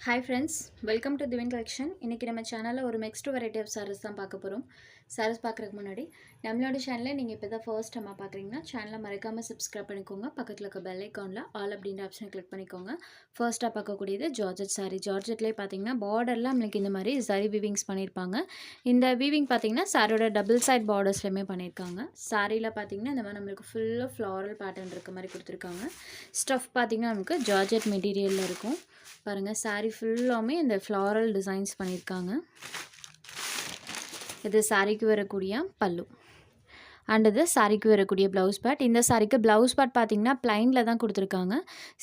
Hi friends, welcome to Divine Collection. இன்னைக்கு நம்ம சேனல்ல ஒரு mixed variety of sarees தான் பார்க்க போறோம். sarees பார்க்கறதுக்கு முன்னாடி நம்மளோட சேனலை நீங்க இப்பதான் ஃபர்ஸ்ட் டைமா பார்க்கறீங்கன்னா சேனலை மறக்காம subscribe பண்ணிக்கோங்க. பக்கத்துல இருக்க bell iconல all அப்படிங்கற ஆப்ஷனை click பண்ணிக்கோங்க. ஃபர்ஸ்டா பார்க்கக்கூடியது ஜார்ஜெட் saree. ஜார்ஜெட்லயே பாத்தீங்கன்னா borderல நமக்கு இந்த மாதிரி zari weavings பண்ணிருப்பாங்க. இந்த weaving பாத்தீங்கன்னா சாரியோட டபுள் சைடு பார்டர்ஸ்லயே பண்ணிருக்காங்க. சாரில பாத்தீங்கன்னா இந்த மாதிரி நமக்கு full floral pattern இருக்க மாதிரி கொடுத்திருக்காங்க. ஸ்டஃப் பாத்தீங்கன்னா நமக்கு ஜார்ஜெட் மெட்டீரியல்ல இருக்கும். பாருங்க saree ஃபுல்லாமே இந்த floral designs பண்ணிருக்காங்க. இது சாரிக்கு வரக்கூடிய பல்லு. அண்ட் இது சாரிக்கு வரக்கூடிய blouse part. இந்த சாரிக்கு blouse part பாத்தீங்கன்னா plainல தான் கொடுத்திருக்காங்க.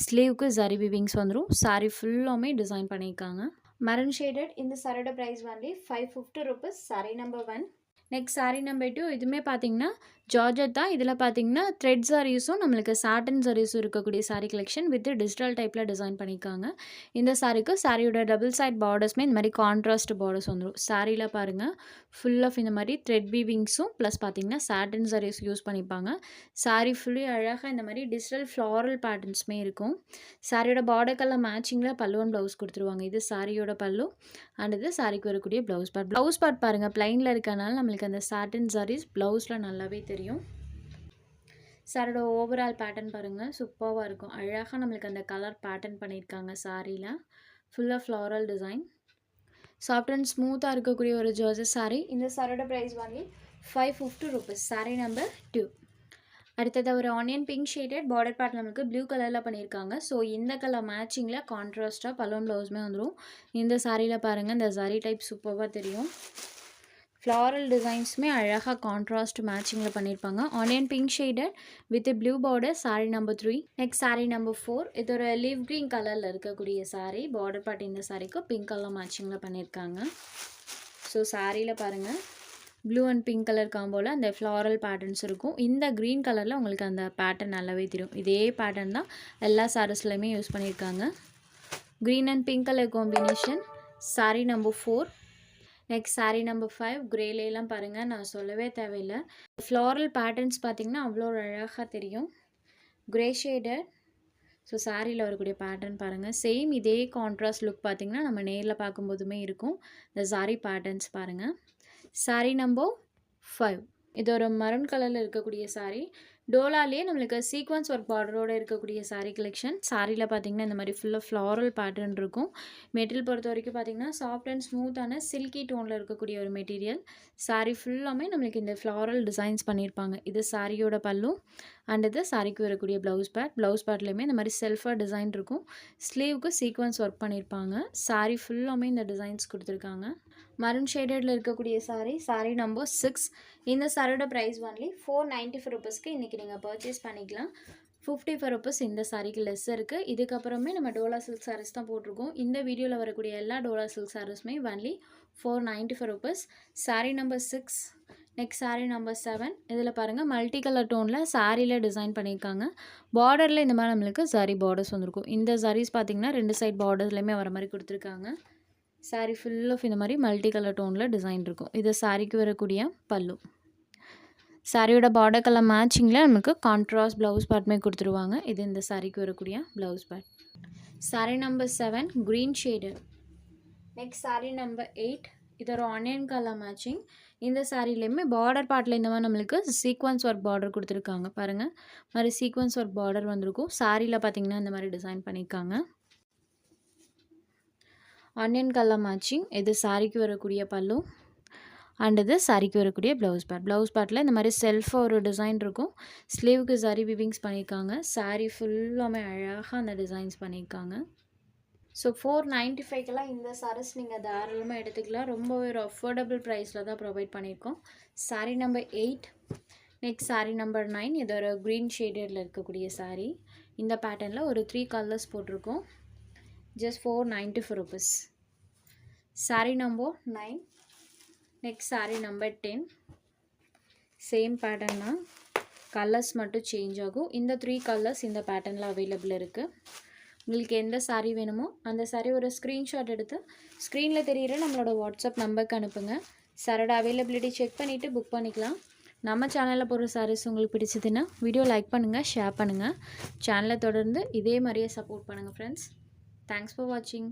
ஸ்லீவுக்கு zari weavings வந்துரும். saree ஃபுல்லாமே டிசைன் பண்ணிருக்காங்க. Maroon shaded. இந்த சாரியோட price only 550 rupees. saree number 1. Next saree number 2 இதுமே பார்த்தீங்கன்னா ஜார்ஜெட் தான். இதில் பார்த்தீங்கன்னா த்ரெட் சாரீஸும் நம்மளுக்கு சாட்டன் சாரீஸும் இருக்கக்கூடிய saree கலெக்ஷன் வித் டிஜிட்டல் டைப்பில் டிசைன் பண்ணியிருக்காங்க. இந்த சாரிக்கு சாரியோட டபுள் சைட் பார்டர்ஸ்மே இந்த மாதிரி கான்ட்ராஸ்ட் பார்டர்ஸ் வந்துடும். சாரியில் பாருங்கள் ஃபுல் ஆஃப் இந்த மாதிரி த்ரெட் வீவிங்ஸும் ப்ளஸ் பார்த்தீங்கன்னா சாட்டன் சாரீஸ் யூஸ் பண்ணிப்பாங்க. சாரீ ஃபுல்லி அழகாக இந்த மாதிரி டிஜிட்டல் ஃப்ளாரல் பேட்டர்ன்ஸுமே இருக்கும். சாரியோட பார்டர் கலர் மேட்சிங்கில் பல்லு அண்ட் ப்ளவுஸ் கொடுத்துருவாங்க. இது சாரியோட பல்லு அண்ட் இது சாரிக்கு வரக்கூடிய ப்ளவுஸ் பார்ட். ப்ளவுஸ் பார்ட் பாருங்கள் ப்ளைனில் இருக்கனால நம்மளுக்கு அந்த சாட்டன் சாரீஸ் ப்ளவுஸில் நல்லாவே தெரியும். சாரியோட ஓவரால் பேட்டர்ன் பாருங்கள் சூப்பராக இருக்கும். அழகாக நம்மளுக்கு அந்த கலர் பேட்டர்ன் பண்ணியிருக்காங்க. சாரியில் ஃபுல்லாக ஃப்ளாரல் டிசைன் சாஃப்ட் அண்ட் ஸ்மூத்தாக இருக்கக்கூடிய ஒரு ஜார்ஜெட் சாரீ. இந்த சாரியோட ப்ரைஸ் வாங்கி 550 rupees. சாரீ நம்பர் 2. அடுத்தது ஒரு onion pink shaded border part நமக்கு ப்ளூ கலரில் பண்ணியிருக்காங்க. ஸோ இந்த கலர் மேட்சிங்கில் கான்ட்ராஸ்ட்டாக பலூன் ப்ளவுஸுமே வந்துடும். இந்த சாரியில் பாருங்கள் இந்த ஜரி டைப் சூப்பராக தெரியும். ஃப்ளாரல் டிசைன்ஸுமே அழகாக கான்ட்ராஸ்ட் மேட்சிங்கில் பண்ணியிருப்பாங்க. Onion pink shaded with blue border. Sari number 3. Next sari number 4. இது ஒரு லீவ் க்ரீன் கலரில் இருக்கக்கூடிய சாரீ. பார்டர் பார்ட் இந்த சாரீக்கு பிங்க் கலர் மேட்சிங்கில் பண்ணியிருக்காங்க. ஸோ சாரியில் பாருங்கள் ப்ளூ அண்ட் பிங்க் கலர் காம்போவில் அந்த ஃப்ளாரல் பேட்டர்ன்ஸ் இருக்கும். இந்த க்ரீன் கலரில் உங்களுக்கு அந்த பேட்டர்ன் நல்லாவே தெரியும். இதே பேட்டர்ன் தான் எல்லா சாரீஸ்லையுமே யூஸ் பண்ணியிருக்காங்க. Green and pink colour combination. Sari number 4. Next sari number 5. க்ரேலாம் பாருங்கள் நான் சொல்லவே தேவையில்லை. ஃப்ளாரல் பேட்டர்ன்ஸ் பார்த்திங்கன்னா அவ்வளோ அழகாக தெரியும். Grey shaded. ஸோ சாரியில் வரக்கூடிய பேட்டர்ன் பாருங்கள் சேம் இதே கான்ட்ராஸ்ட் லுக் பார்த்திங்கன்னா நம்ம நேரில் பார்க்கும்போதுமே இருக்கும். இந்த சாரீ பேட்டர்ன்ஸ் பாருங்கள். சாரீ நம்பர் 5. இது ஒரு மரூன் கலரில் இருக்கக்கூடிய சாரீ. டோலாலேயே நம்மளுக்கு சீக்வன்ஸ் ஒர்க் பார்டரோடு இருக்கக்கூடிய சாரீ கலெக்ஷன். சாரியில் பார்த்திங்கன்னா இந்த மாதிரி ஃபுல்லாக ஃப்ளாரல் பேட்டர்ன் இருக்கும். மெட்டீரியல் பொறுத்த வரைக்கும் பார்த்திங்கன்னா சாஃப்ட் அண்ட் ஸ்மூத்தான சில்கி டோனில் இருக்கக்கூடிய ஒரு மெட்டீரியல். சாரீ ஃபுல்லாமே நம்மளுக்கு இந்த ஃப்ளாரல் டிசைன்ஸ் பண்ணியிருப்பாங்க. இது சாரியோட பல்லு அண்ட் இது சாரிக்கு வரக்கூடிய ப்ளவுஸ் பேட். ப்ளவுஸ் பேட்லேயுமே இந்த மாதிரி செல்ஃபாக டிசைன் இருக்கும். ஸ்லீவுக்கு சீக்வன்ஸ் ஒர்க் பண்ணியிருப்பாங்க. சாரீ ஃபுல்லாமே இந்த டிசைன்ஸ் கொடுத்துருக்காங்க. மரூன் ஷேடடில் இருக்கக்கூடிய சாரீ. சாரீ நம்பர் 6. இந்த சாரியோட ப்ரைஸ் ஒன்லி 495 rupeesக்கு இன்றைக்கி நீங்கள் பர்ச்சேஸ் பண்ணிக்கலாம். 55 rupees இந்த சாரிக்கு லெஸ் இருக்குது. இதுக்கப்புறமே நம்ம டோலா சில்க் சாரீஸ் தான் போட்டிருக்கோம். இந்த வீடியோவில் வரக்கூடிய எல்லா டோலா சில்க் சாரீஸுமே only 495 rupees. Sari number 6. Next sari number 7. இதில் பாருங்கள் மல்டி கலர் டோனில் சாரியில் டிசைன் பண்ணியிருக்காங்க. பார்டரில் இந்த மாதிரி நம்மளுக்கு சாரீ பார்டர்ஸ் வந்துருக்கும். இந்த சாரீஸ் பார்த்திங்கன்னா 2 சைட் பார்டர்ஸ்லையுமே வர மாதிரி கொடுத்துருக்காங்க. சாரீ ஃபுல் ஆஃப் இந்த மாதிரி மல்டி கலர் டோனில் டிசைன் இருக்கும். இது சாரிக்கு வரக்கூடிய பல்லு. சாரியோட பார்டர் கலர் மேட்சிங்கில் நமக்கு கான்ட்ராஸ்ட் ப்ளவுஸ் பார்ட்டுமே கொடுத்துருவாங்க. இது இந்த சாரிக்கு வரக்கூடிய blouse part. Sari number 7. Green shade. Next sari number 8. இது ஒரு ஆனியன் கலர் மேட்சிங். இந்த சாரிலையுமே பார்டர் பார்ட்டில் இந்த மாதிரி நம்மளுக்கு சீக்வன்ஸ் ஒர்க் பார்டர் கொடுத்துருக்காங்க. பாருங்கள் மாதிரி சீக்வன்ஸ் ஒர்க் பார்டர் வந்திருக்கும். சாரியில் பார்த்திங்கன்னா இந்த மாதிரி டிசைன் பண்ணியிருக்காங்க. Onion colour matching. இது சாரிக்கு வரக்கூடிய பல்லு அண்ட் இது சாரிக்கு வரக்கூடிய ப்ளவுஸ் பார்ட். ப்ளவுஸ் பார்ட்டில் இந்த மாதிரி செல்ஃபாக ஒரு டிசைன் இருக்கும். ஸ்லீவுக்கு சாரி விவிங்ஸ் பண்ணியிருக்காங்க. சாரீ ஃபுல்லாமே அழகாக அந்த டிசைன்ஸ் பண்ணியிருக்காங்க. ஸோ 495க்கெல்லாம் இந்த சாரீஸ் நீங்கள் தாராளமாக எடுத்துக்கலாம். ரொம்பவே ஒரு அஃபோர்டபுள் ப்ரைஸில் தான் ப்ரொவைட் பண்ணியிருக்கோம். Sari number 8. Next sari number 9. இது ஒரு க்ரீன் ஷேடடில் இருக்கக்கூடிய சாரீ. இந்த பேட்டர்னில் ஒரு 3 கலர்ஸ் போட்டிருக்கோம். just 495 rupees. Saree number 9. Next saree number 10. Same pattern na colors மட்டும் சேஞ்ச் ஆகும். இந்த 3 கலர்ஸ் இந்த பேட்டர்னில் அவைலபிள் இருக்குது. உங்களுக்கு எந்த சாரீ வேணுமோ அந்த சாரீ ஒரு ஸ்க்ரீன்ஷாட் எடுத்து ஸ்க்ரீனில் தெரிகிற நம்மளோட வாட்ஸ்அப் நம்பருக்கு அனுப்புங்க. சாரோட அவைலபிலிட்டி செக் பண்ணிவிட்டு புக் பண்ணிக்கலாம். நம்ம சேனலில் போகிற சாரீஸ் உங்களுக்கு பிடிச்சதுன்னா வீடியோ லைக் பண்ணுங்கள், ஷேர் பண்ணுங்கள். சேனலை தொடர்ந்து இதே மாதிரியே சப்போர்ட் பண்ணுங்கள் ஃப்ரெண்ட்ஸ். Thanks for watching.